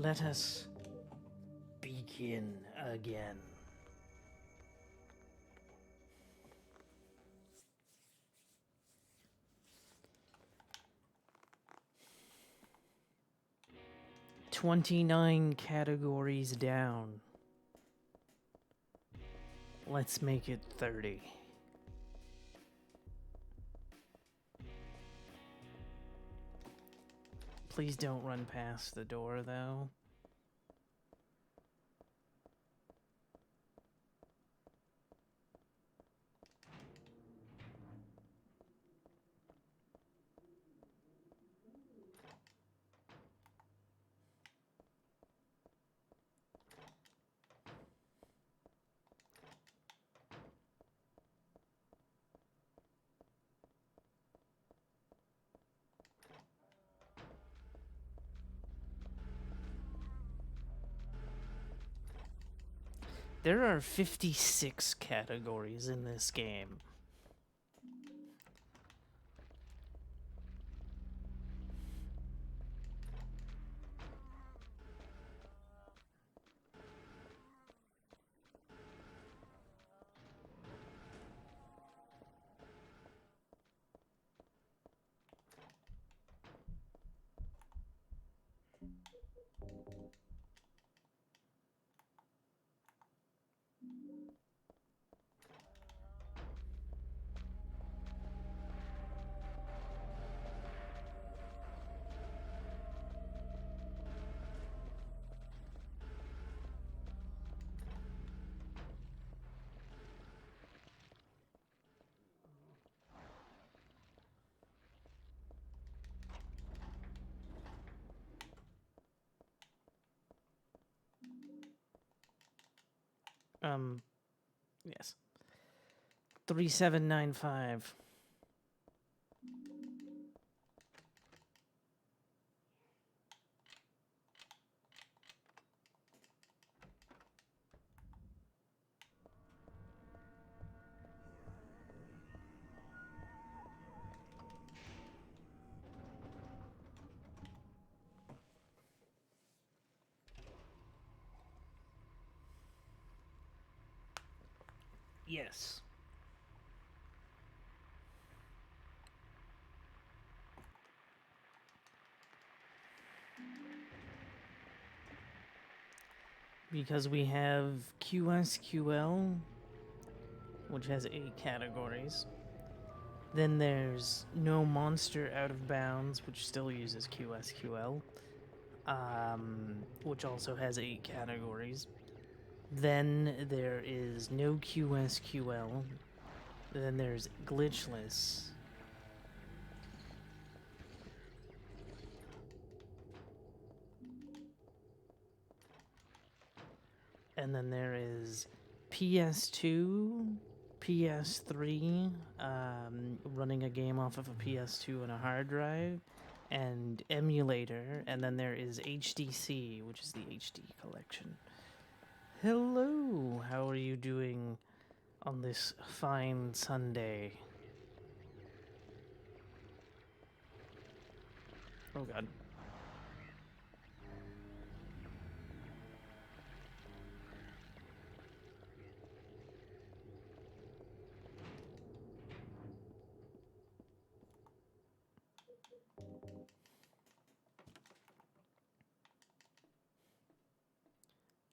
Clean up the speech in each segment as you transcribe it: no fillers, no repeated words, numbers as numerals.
Let us begin again. "29 categories down. Let's make it 30. Please don't run past the door, though. There are 56 categories in this game. Yes. 3795. Yes. Because we have QSQL, which has 8 categories. Then there's No Monster Out of Bounds, which still uses QSQL, which also has 8 categories. Then there is No QSQL. Then there's Glitchless. And then there is PS2, PS3, running a game off of a PS2 and a hard drive, and emulator. And then there is HDC, which is the HD collection. Hello, how are you doing on this fine Sunday? Oh god.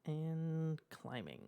And climbing.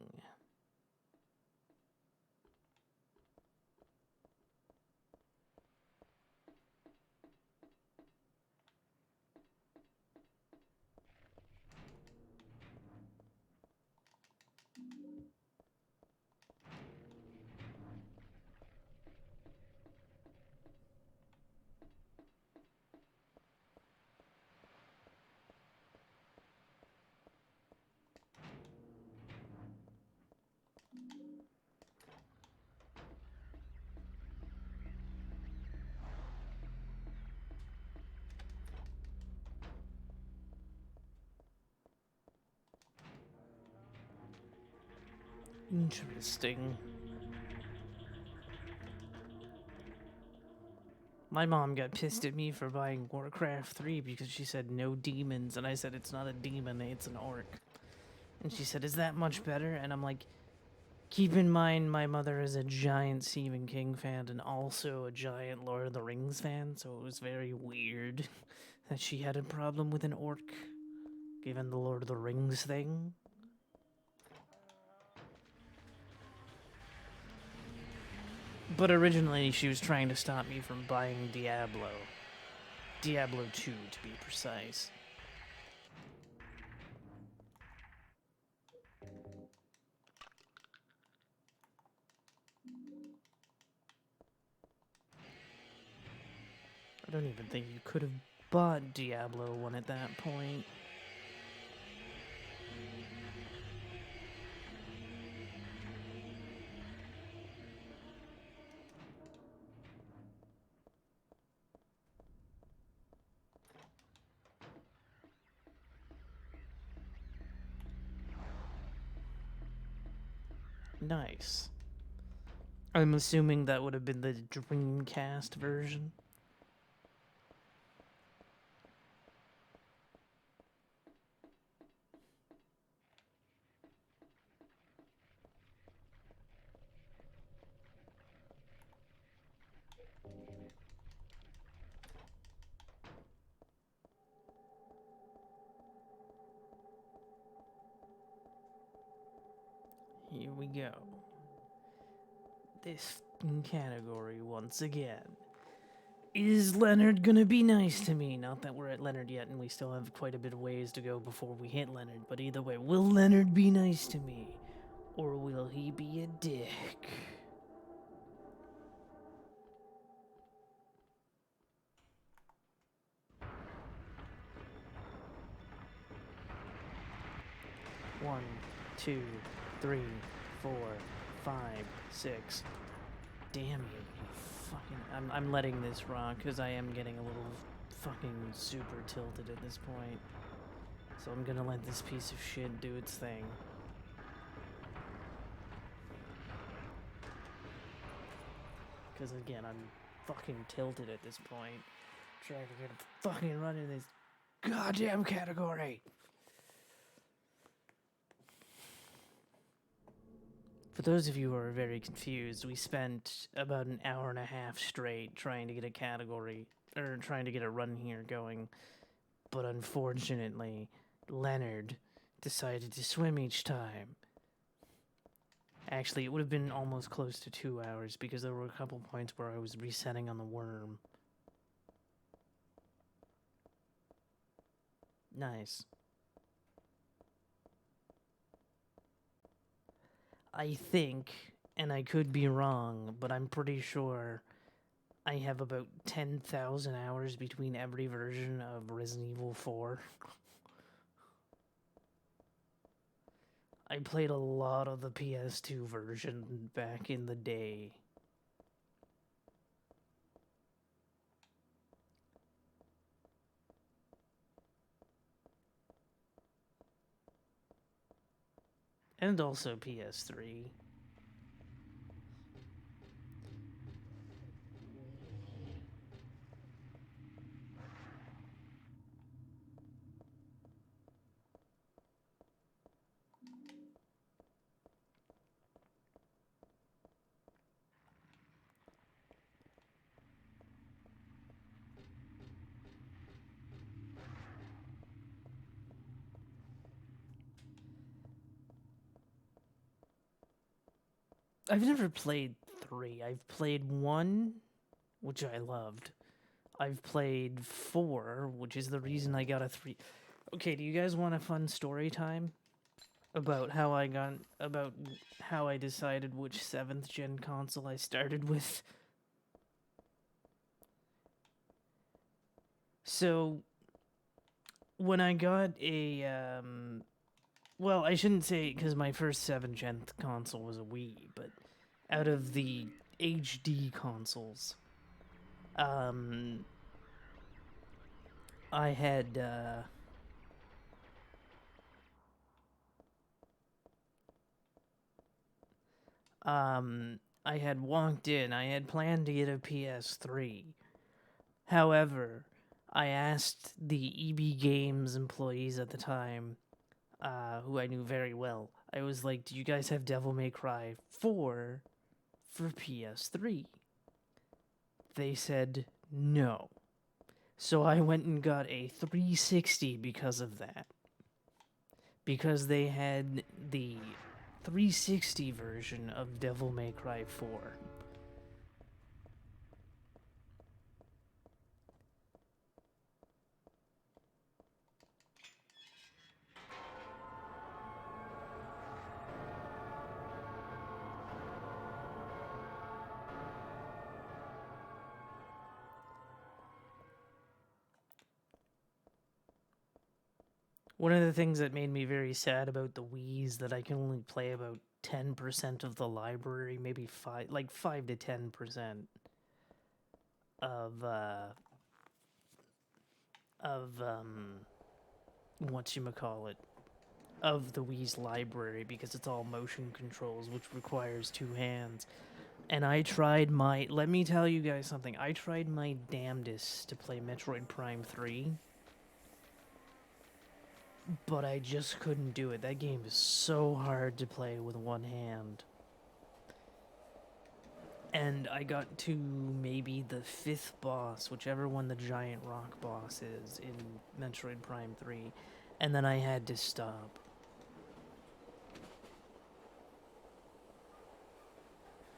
Interesting. My mom got pissed at me for buying Warcraft 3 because she said no demons, and I said it's not a demon, it's an orc. And she said, is that much better? And I'm like, keep in mind my mother is a giant Stephen King fan and also a giant Lord of the Rings fan, so it was very weird that she had a problem with an orc, given the Lord of the Rings thing. But originally she was trying to stop me from buying Diablo. Diablo 2, to be precise. I don't even think you could have bought Diablo 1 at that point. Nice. I'm assuming that would have been the Dreamcast version. Here we go. This category once again. Is Leonard gonna be nice to me? Not that we're at Leonard yet, and we still have quite a bit of ways to go before we hit Leonard, but either way, will Leonard be nice to me? Or will he be a dick? One, two, three, 4, 5, 6. Damn you fucking... I'm letting this rock, because I am getting a little fucking super tilted at this point. So I'm gonna let this piece of shit do its thing. Because again, I'm fucking tilted at this point. Trying to get a fucking run in this goddamn category. For those of you who are very confused, we spent about an hour and a half straight trying to get a category, or trying to get a run here going. But unfortunately, Leonard decided to swim each time. Actually, it would have been almost close to 2 hours because there were a couple points where I was resetting on the worm. Nice. I think, and I could be wrong, but I'm pretty sure I have about 10,000 hours between every version of Resident Evil 4. I played a lot of the PS2 version back in the day. And also PS3. I've never played 3. I've played 1, which I loved. I've played 4, which is the reason I got a 3. Okay, do you guys want a fun story time? About how I decided which 7th gen console I started with? So, when I got a, well, I shouldn't say, because my first 7th gen console was a Wii, but out of the HD consoles, I had, I had walked in, I had planned to get a PS3, However, I asked the EB Games employees at the time, who I knew very well. I was like, "Do you guys have Devil May Cry 4 for PS3?" They said no. So I went and got a 360 because of that. Because they had the 360 version of Devil May Cry 4. One of the things that made me very sad about the Wii is that I can only play about 10% of the library, maybe 5 to 10% of whatchamacallit, of the Wii's library, because it's all motion controls, which requires 2 hands. And let me tell you guys something, I tried my damnedest to play Metroid Prime 3, but I just couldn't do it. That game is so hard to play with one hand. And I got to maybe the 5th boss, whichever one the giant rock boss is in Metroid Prime 3, and then I had to stop.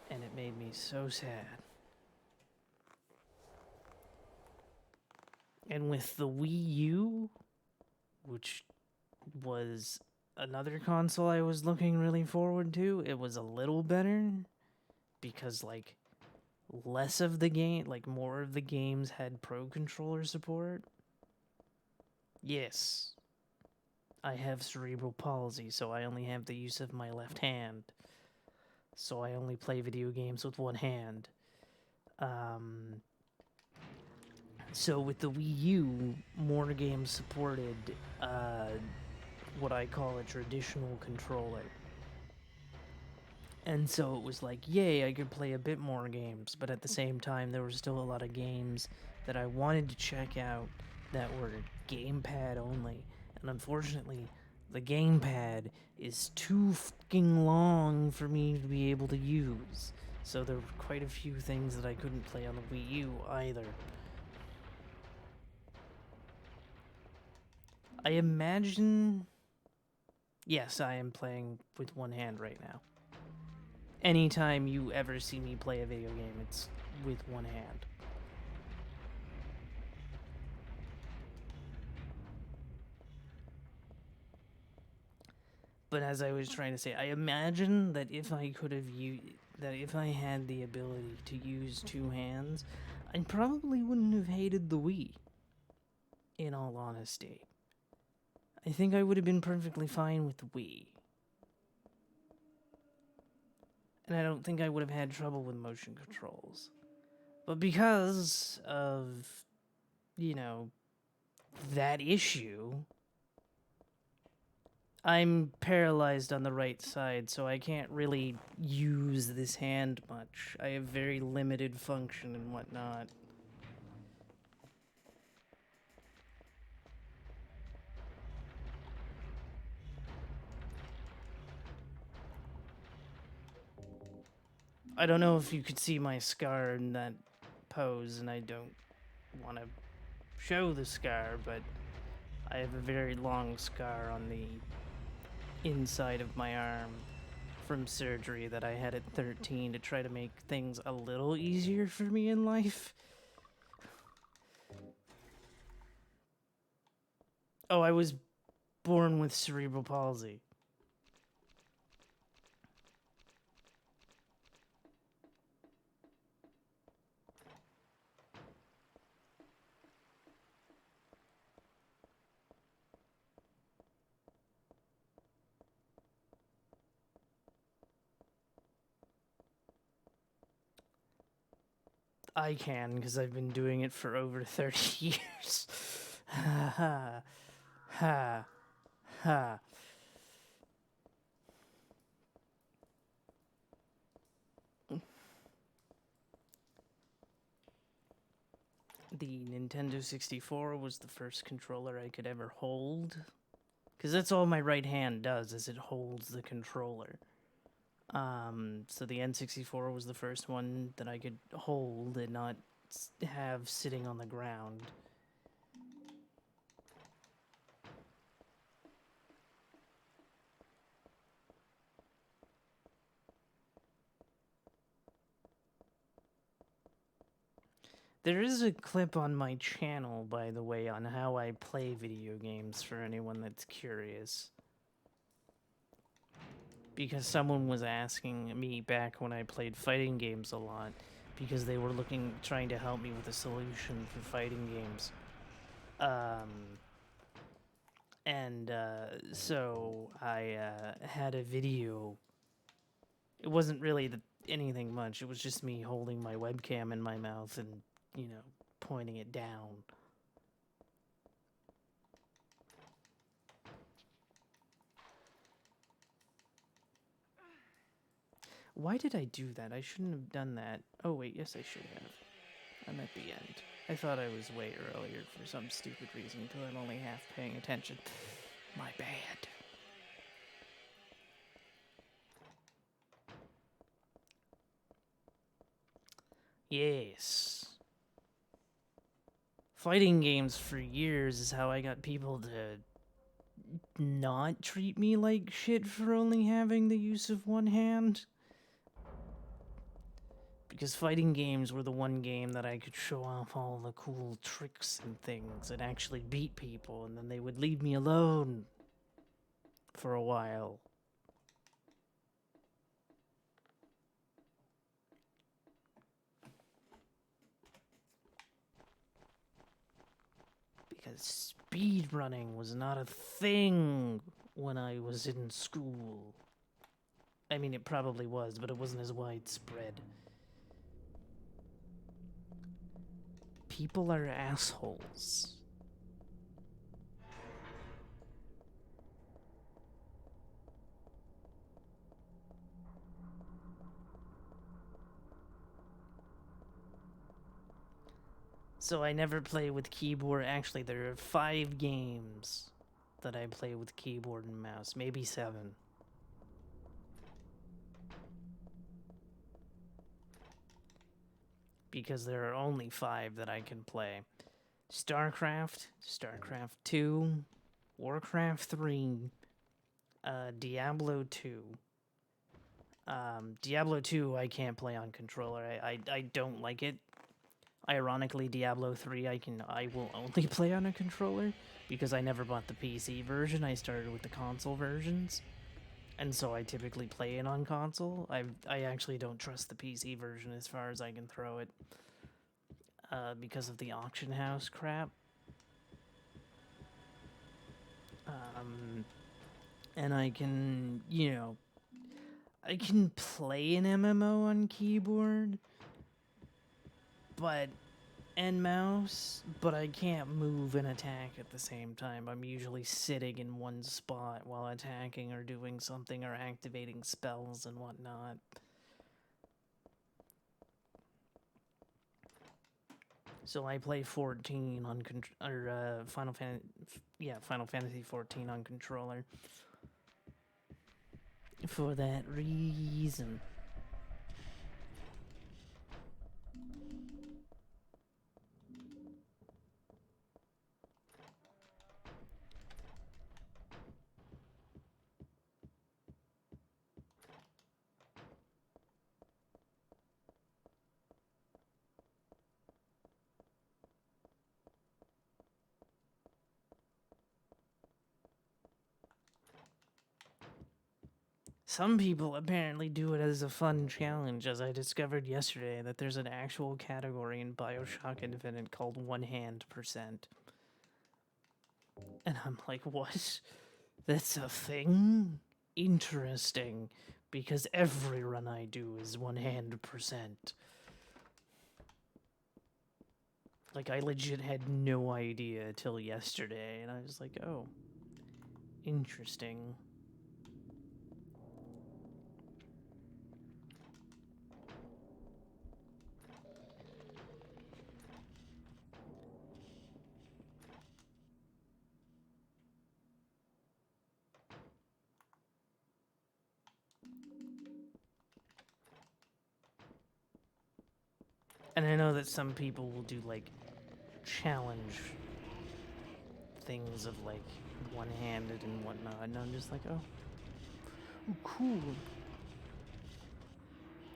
And it made me so sad. And with the Wii U, which was another console I was looking really forward to, it was a little better because like less of the game, like more of the games had Pro Controller support. Yes, I have cerebral palsy, so I only have the use of my left hand. So I only play video games with one hand. So with the Wii U, more games supported what I call a traditional controller. And so it was like, yay, I could play a bit more games, but at the same time, there were still a lot of games that I wanted to check out that were gamepad only. And unfortunately, the gamepad is too fucking long for me to be able to use. So there were quite a few things that I couldn't play on the Wii U either. I imagine... Yes, I am playing with one hand right now. Anytime you ever see me play a video game, it's with one hand. But as I was trying to say, I imagine that if I could have if I had the ability to use 2 hands, I probably wouldn't have hated the Wii. In all honesty, I think I would have been perfectly fine with the Wii. And I don't think I would have had trouble with motion controls. But because of, that issue, I'm paralyzed on the right side, so I can't really use this hand much. I have very limited function and whatnot. I don't know if you could see my scar in that pose, and I don't want to show the scar, but I have a very long scar on the inside of my arm from surgery that I had at 13 to try to make things a little easier for me in life. Oh, I was born with cerebral palsy. I can, because I've been doing it for over 30 years. Ha ha. Ha. Ha. the Nintendo 64 was the first controller I could ever hold. Because that's all my right hand does, is it holds the controller. So the N64 was the first one that I could hold and not have sitting on the ground. There is a clip on my channel, by the way, on how I play video games for anyone that's curious. Because someone was asking me back when I played fighting games a lot, because they were trying to help me with a solution for fighting games. So I had a video. It wasn't really anything much. It was just me holding my webcam in my mouth and, you know, pointing it down. Why did I do that? I shouldn't have done that. Oh, wait, yes, I should have. I'm at the end. I thought I was way earlier for some stupid reason because I'm only half paying attention. My bad. Yes. Fighting games for years is how I got people to not treat me like shit for only having the use of one hand. Because fighting games were the one game that I could show off all the cool tricks and things and actually beat people, and then they would leave me alone for a while. Because speedrunning was not a thing when I was in school. I mean, it probably was, but it wasn't as widespread. People are assholes. So I never play with keyboard. Actually, there are 5 games that I play with keyboard and mouse. Maybe 7. Because there are only 5 that I can play. StarCraft, StarCraft 2, Warcraft 3, Diablo 2. Diablo 2 I can't play on controller. I don't like it. Ironically, Diablo 3 I will only play on a controller because I never bought the PC version. I started with the console versions. And so I typically play it on console. I actually don't trust the PC version as far as I can throw it. Because of the auction house crap. And I can, you know, I can play an MMO on keyboard, and mouse, but I can't move and attack at the same time. I'm usually sitting in one spot while attacking or doing something or activating spells and whatnot. So I play 14 on Final Fantasy 14 on controller. For that reason. Some people apparently do it as a fun challenge, as I discovered yesterday that there's an actual category in BioShock Infinite called 100%. And I'm like, what? That's a thing? Interesting. Because every run I do is 100%. Like, I legit had no idea till yesterday, and I was like, oh, interesting. And I know that some people will do, like, challenge things of, like, one-handed and whatnot, and I'm just like, oh, cool.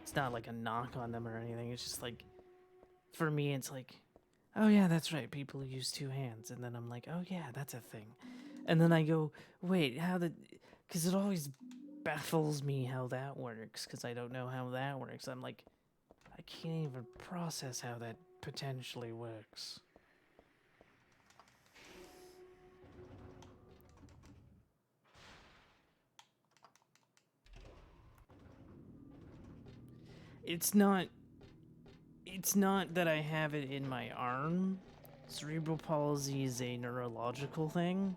It's not like a knock on them or anything, it's just like, for me, it's like, oh yeah, that's right, people use two hands, and then I'm like, oh yeah, that's a thing. And then I go, wait, how the... Because it always baffles me how that works, because I don't know how that works. I'm like, I can't even process how that potentially works. It's not that I have it in my arm. Cerebral palsy is a neurological thing.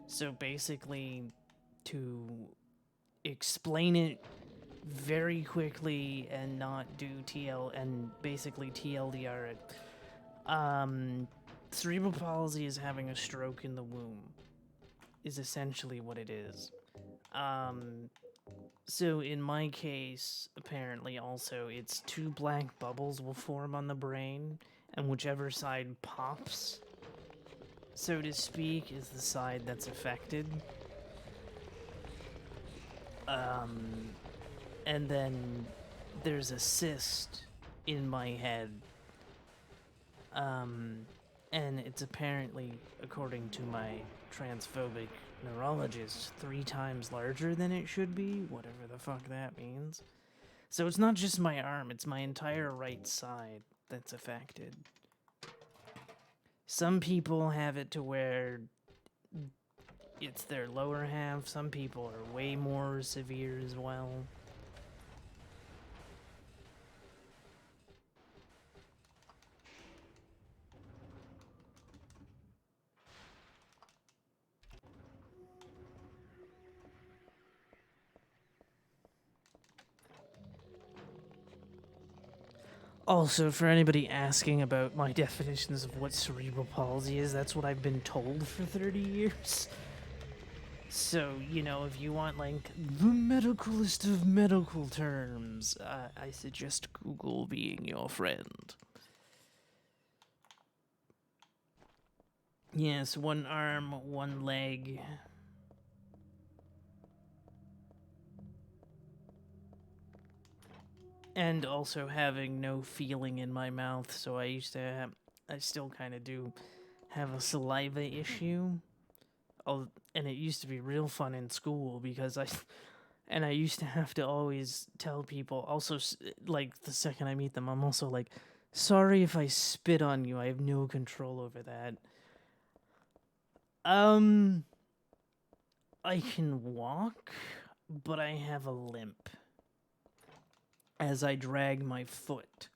So basically, to explain it very quickly and not do basically TLDR it. Cerebral palsy is having a stroke in the womb, is essentially what it is. So in my case, apparently also, it's two black bubbles will form on the brain, and whichever side pops, so to speak, is the side that's affected. And then there's a cyst in my head. And it's apparently, according to my transphobic neurologist, 3 times larger than it should be, whatever the fuck that means. So it's not just my arm, it's my entire right side that's affected. Some people have it to where it's their lower half, some people are way more severe as well. Also, for anybody asking about my definitions of what cerebral palsy is, that's what I've been told for 30 years. So, you know, if you want, like, the medicalist of medical terms, I suggest Google being your friend. Yes, one arm, one leg. And also having no feeling in my mouth, so I still kind of do have a saliva issue. And it used to be real fun in school because I used to have to always tell people, also, like, the second I meet them, I'm also like, sorry if I spit on you, I have no control over that. I can walk, but I have a limp as I drag my foot.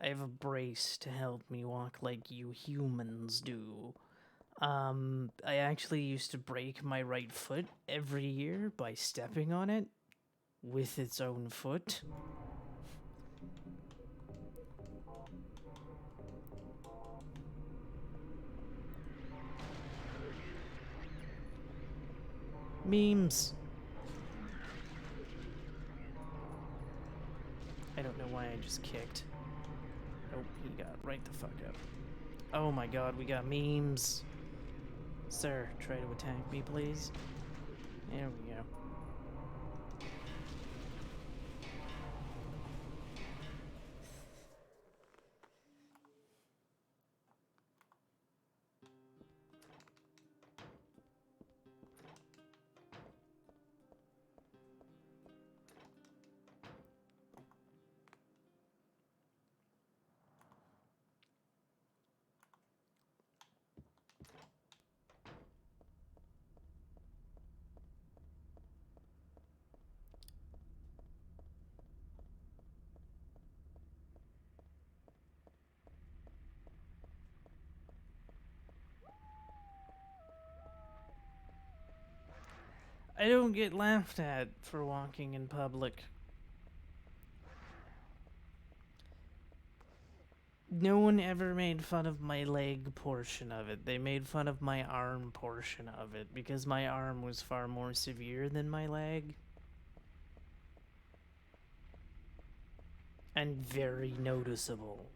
I have a brace to help me walk like you humans do. I actually used to break my right foot every year by stepping on it with its own foot. Memes. I don't know why I just kicked. Oh, he got right the fuck up. Oh my god, we got memes. Sir, try to attack me, please. There we go. I don't get laughed at for walking in public. No one ever made fun of my leg portion of it. They made fun of my arm portion of it because my arm was far more severe than my leg. And very noticeable.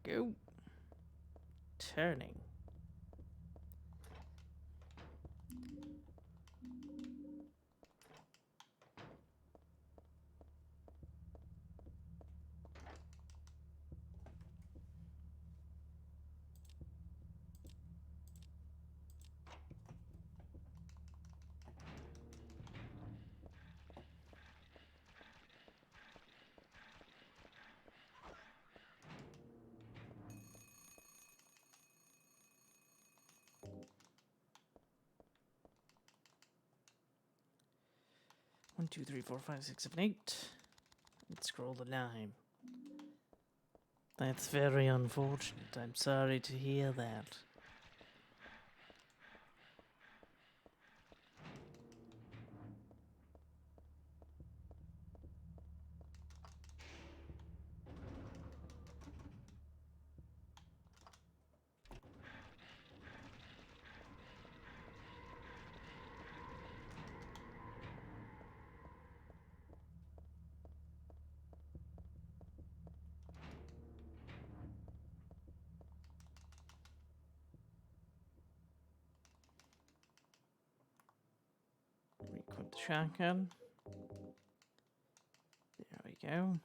go. Turning. One, two, three, four, five, six, seven, eight. Let's scroll to 9. That's very unfortunate. I'm sorry to hear that. Equip the shotgun. There we go.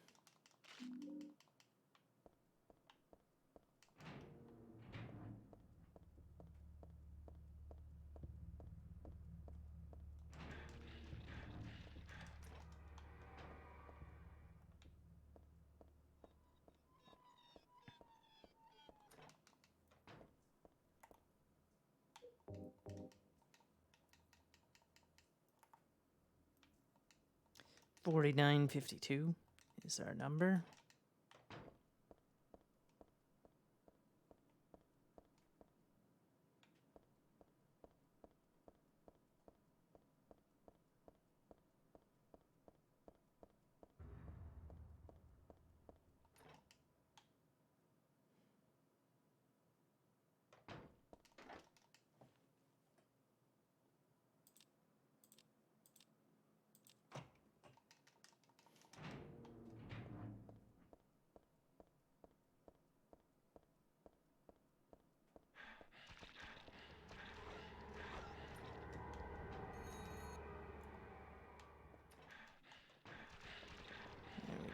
$49.52 is our number.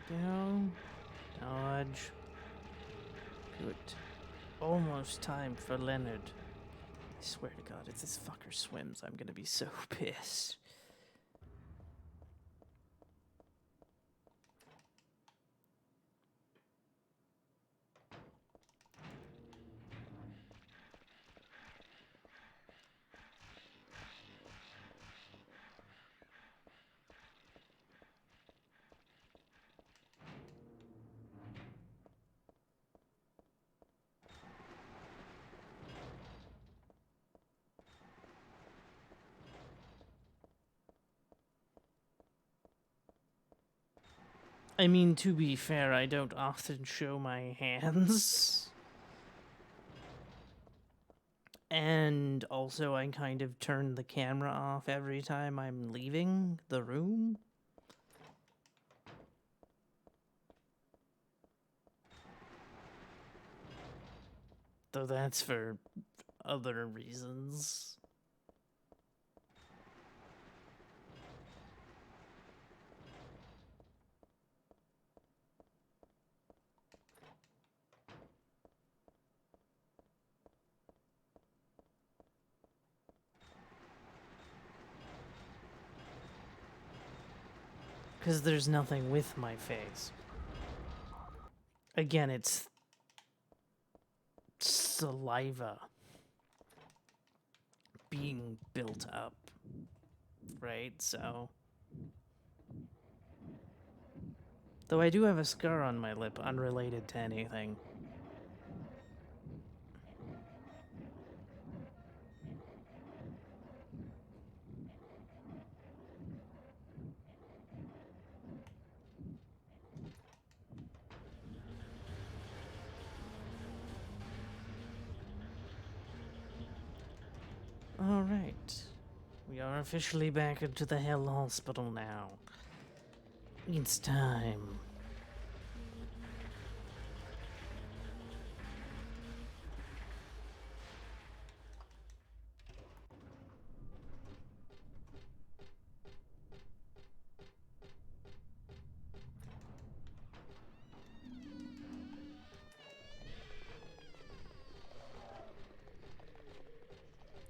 There we go. Dodge. Good. Almost time for Leonard. I swear to God, if this fucker swims, I'm gonna be so pissed. I mean, to be fair, I don't often show my hands. And also, I kind of turn the camera off every time I'm leaving the room. Though that's for other reasons. Because there's nothing with my face. Again, it's saliva being built up, right? So, though I do have a scar on my lip unrelated to anything. All right. We are officially back into the Hell Hospital now. It's time.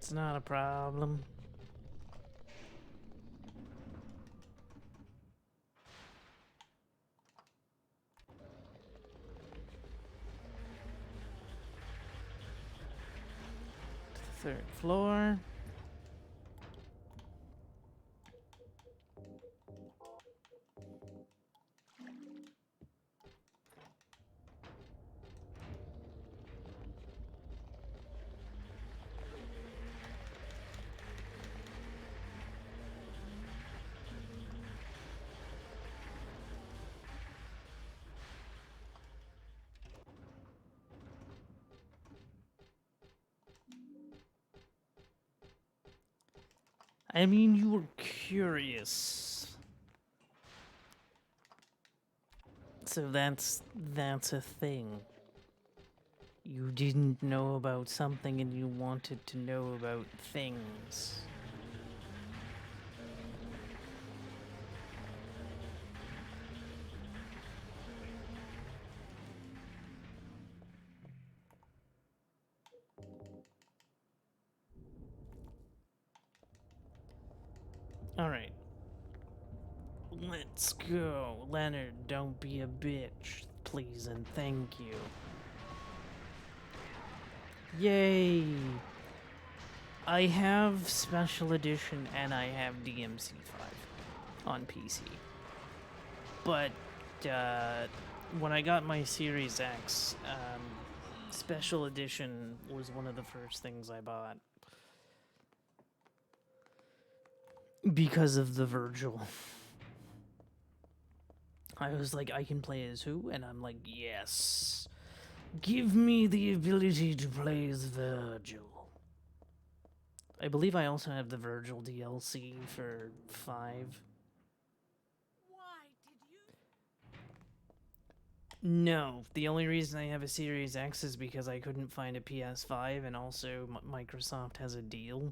It's not a problem. To the 3rd floor. I mean, you were curious. So that's a thing. You didn't know about something and you wanted to know about things. Alright. Let's go. Leonard, don't be a bitch. Please and thank you. Yay! I have Special Edition and I have DMC5 on PC. But, when I got my Series X, Special Edition was one of the first things I bought. Because of the Virgil. I was like, I can play as who? And I'm like, yes. Give me the ability to play as Virgil. I believe I also have the Virgil DLC for 5. Why did you? No, the only reason I have a Series X is because I couldn't find a PS5, and also Microsoft has a deal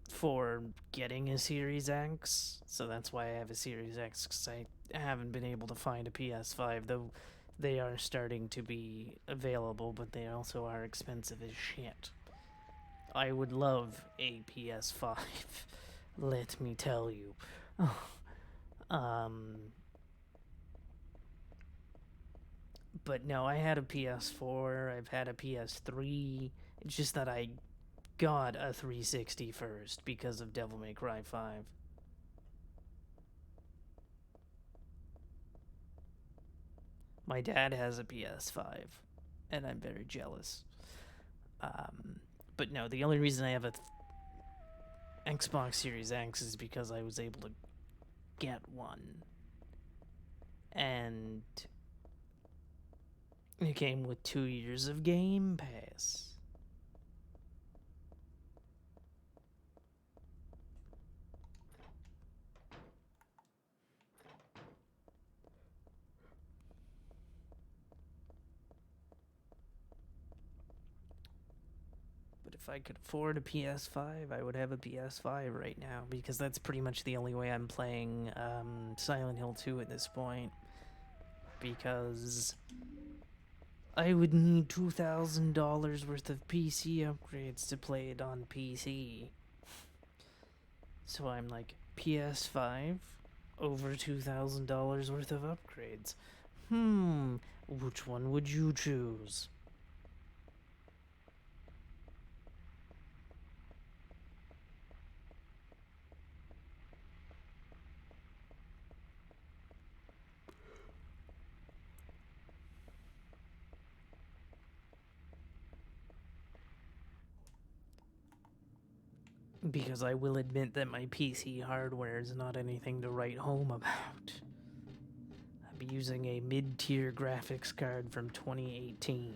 for getting a Series X, so that's why I have a Series X, because I haven't been able to find a PS5, though they are starting to be available, but they also are expensive as shit. I would love a PS5, let me tell you. But no, I had a PS4, I've had a PS3, it's just that I got a 360 first because of Devil May Cry 5. My dad has a PS5, and I'm very jealous. But no, the only reason I have a Xbox Series X is because I was able to get one. And it came with 2 years of Game Pass. But if I could afford a PS5, I would have a PS5 right now, because that's pretty much the only way I'm playing Silent Hill 2 at this point. Because I would need $2,000 worth of PC upgrades to play it on PC. So I'm like, PS5 over $2,000 worth of upgrades. Which one would you choose? Because I will admit that my PC hardware is not anything to write home about. I'll be using a mid-tier graphics card from 2018.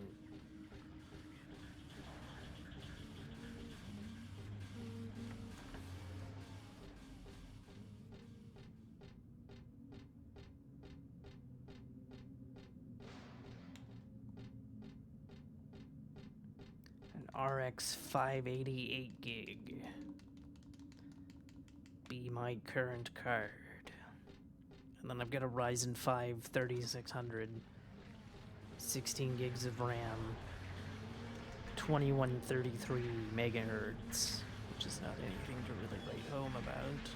An RX 588 gig. Be my current card. And then I've got a Ryzen 5 3600, 16 gigs of RAM, 2133 megahertz, which is not anything to really write home about.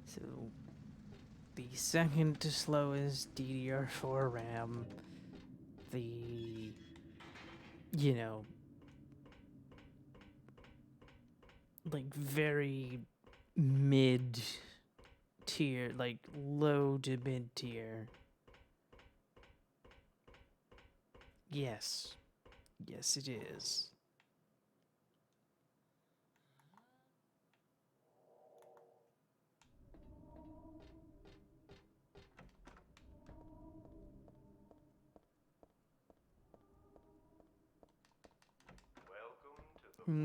So, the second to slowest DDR4 RAM, the, you know, like very mid tier, like low to mid tier. Yes. Yes, it is.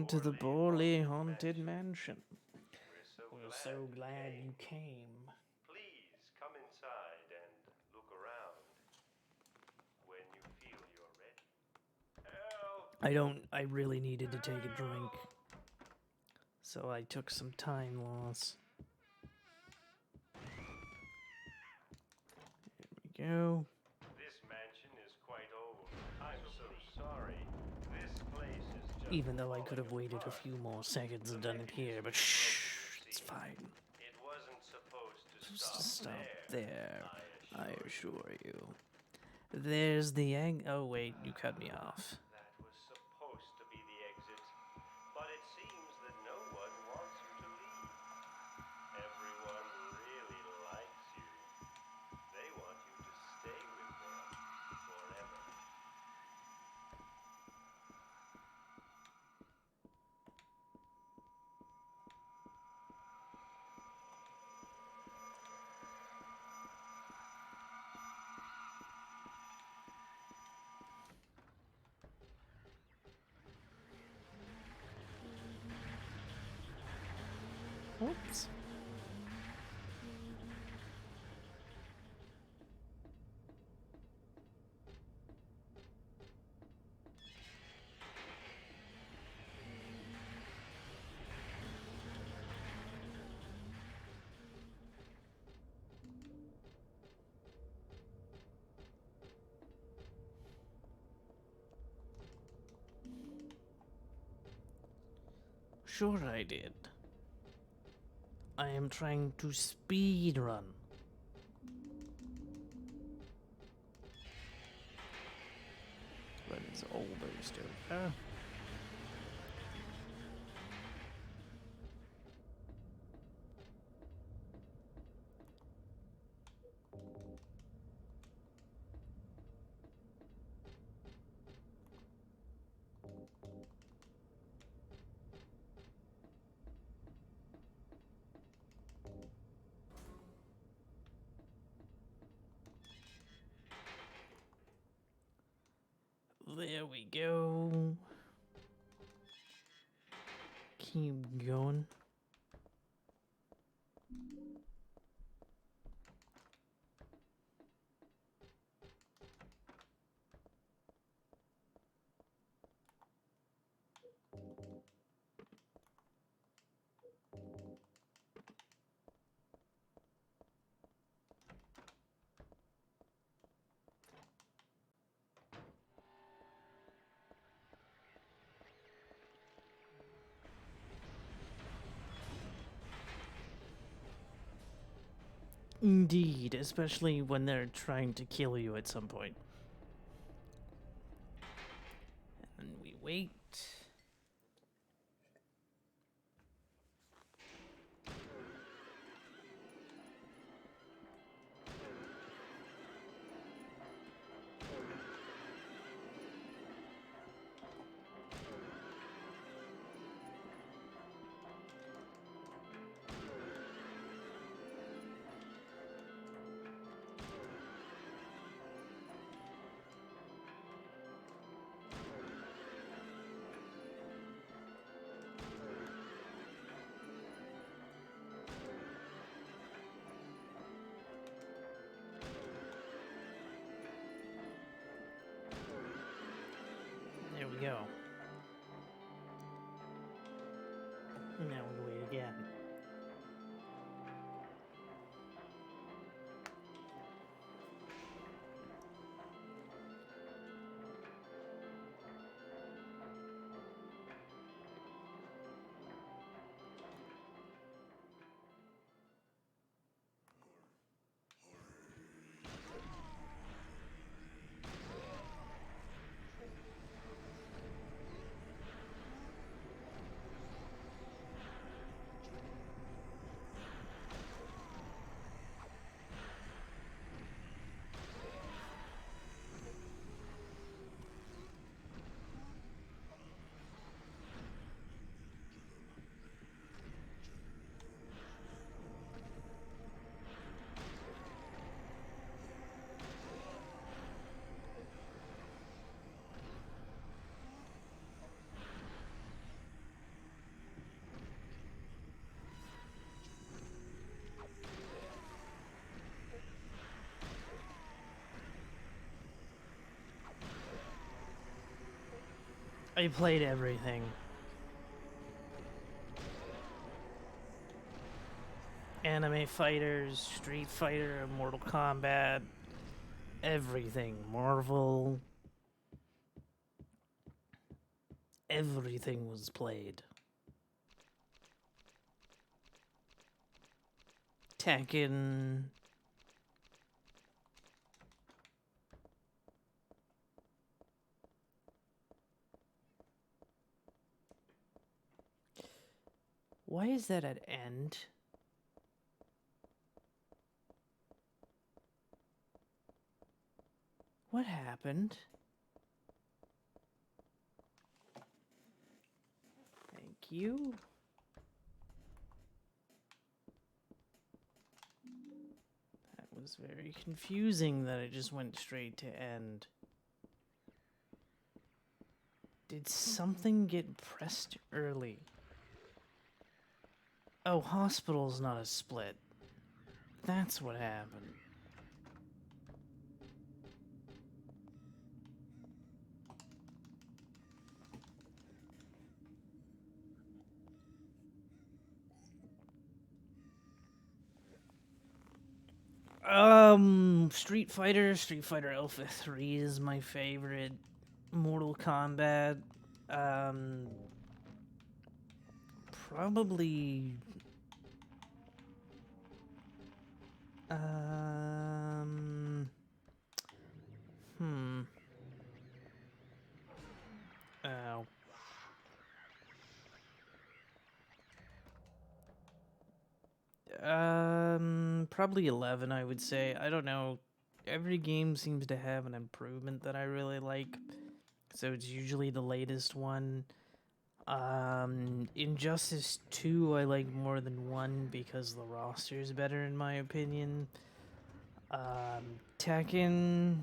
To the poorly haunted mansion. We're so glad you came. Please come inside and look around when you feel you're ready. Help! I really needed to take a drink. So I took some time loss. There we go. This mansion is quite old. I'm so sorry. This place is just Even though I could have falling waited a apart. few more seconds and done it here, but shh, it's fine. It wasn't supposed to Just to stop there. there, I assure you. There's the egg. Oh wait, you cut me off. That was supposed to be the exit, but it seems that no one wants you to leave. Everyone really likes you. They want you to stay with them forever. Oops. Sure I did. I am trying to speedrun. But it's older still. There we go. Keep going. Indeed, especially when they're trying to kill you at some point. And we wait. I played everything. Anime Fighters, Street Fighter, Mortal Kombat, everything. Marvel. Everything was played. Tekken. Why is that at end? What happened? Thank you. That was very confusing that it just went straight to end. Did something get pressed early? Oh, hospital's not a split. That's what happened. Street Fighter Alpha 3 is my favorite. Mortal Kombat, um, probably, um, hmm, oh, probably 11, I would say. I don't know. Every game seems to have an improvement that I really like, so it's usually the latest one. Injustice 2 I like more than 1 because the roster is better in my opinion. Tekken,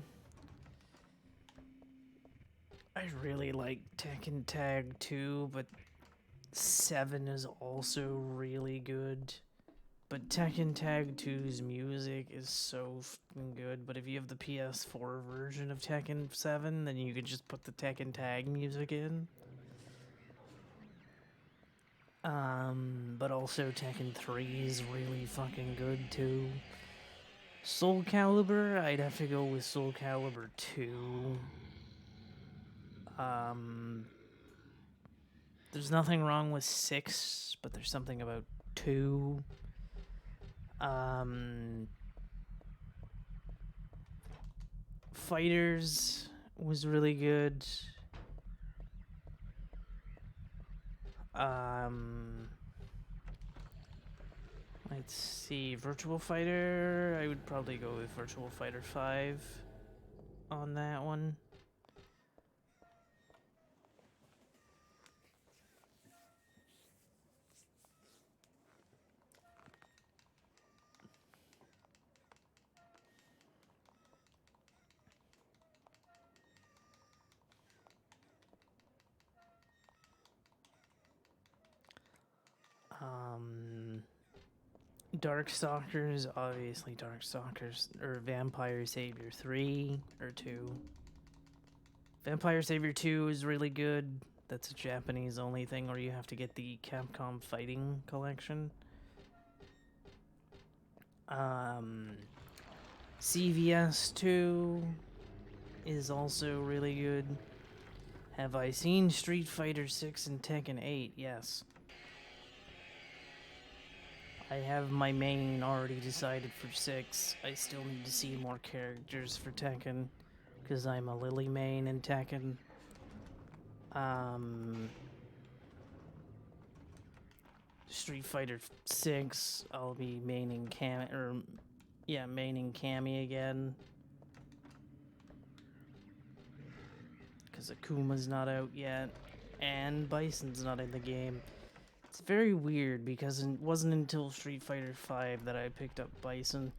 I really like Tekken Tag 2, but 7 is also really good. But Tekken Tag 2's music is so fucking good. But if you have the PS4 version of Tekken 7, then you could just put the Tekken Tag music in. But also Tekken 3 is really fucking good too. Soul Calibur, I'd have to go with Soul Calibur 2. There's nothing wrong with 6, but there's something about 2. Fighters was really good. Let's see, Virtual Fighter, I would probably go with Virtual Fighter 5 on that one. Darkstalkers, obviously Darkstalkers, or Vampire Savior 3 or 2. Vampire Savior 2 is really good. That's a Japanese only thing, or you have to get the Capcom Fighting Collection. CVS 2 is also really good. Have I seen Street Fighter 6 and Tekken 8? Yes. I have my main already decided for 6. I still need to see more characters for Tekken, because I'm a Lily main in Tekken. Street Fighter 6, I'll be maining maining Cammy again. Because Akuma's not out yet, and Bison's not in the game. It's very weird because it wasn't until Street Fighter 5 that I picked up Bison.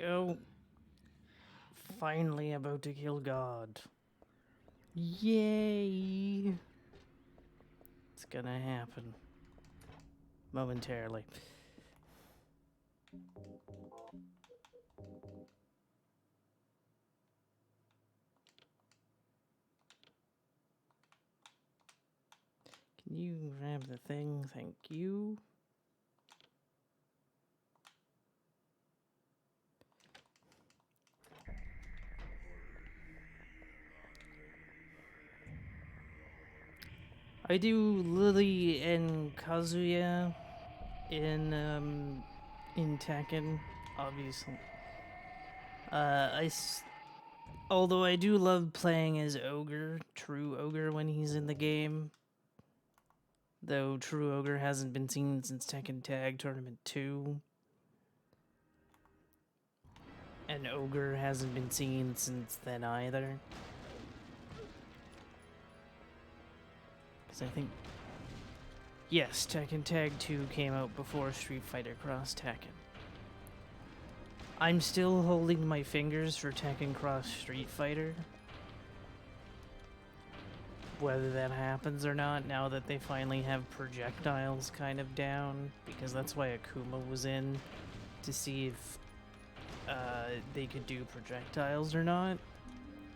go. Finally about to kill God. Yay! It's gonna happen. Momentarily. Can you grab the thing? Thank you. I do Lily and Kazuya in Tekken, obviously. Although I do love playing as Ogre, True Ogre, when he's in the game. Though True Ogre hasn't been seen since Tekken Tag Tournament 2. And Ogre hasn't been seen since then either. Because I think... Yes, Tekken Tag 2 came out before Street Fighter Cross Tekken. I'm still holding my fingers for Tekken Cross Street Fighter. Whether that happens or not, now that they finally have projectiles kind of down. Because that's why Akuma was in, to see if they could do projectiles or not.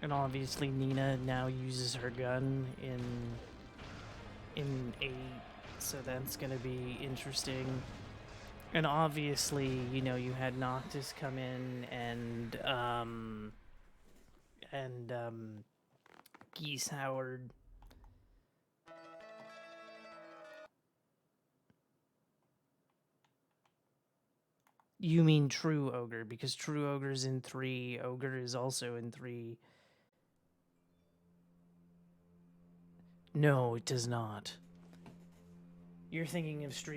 And obviously Nina now uses her gun in 8, so that's gonna be interesting. And obviously, you know, you had Noctis come in and Geese Howard. You mean True Ogre, because True Ogre's in 3, Ogre is also in 3. No, it does not. You're thinking of Street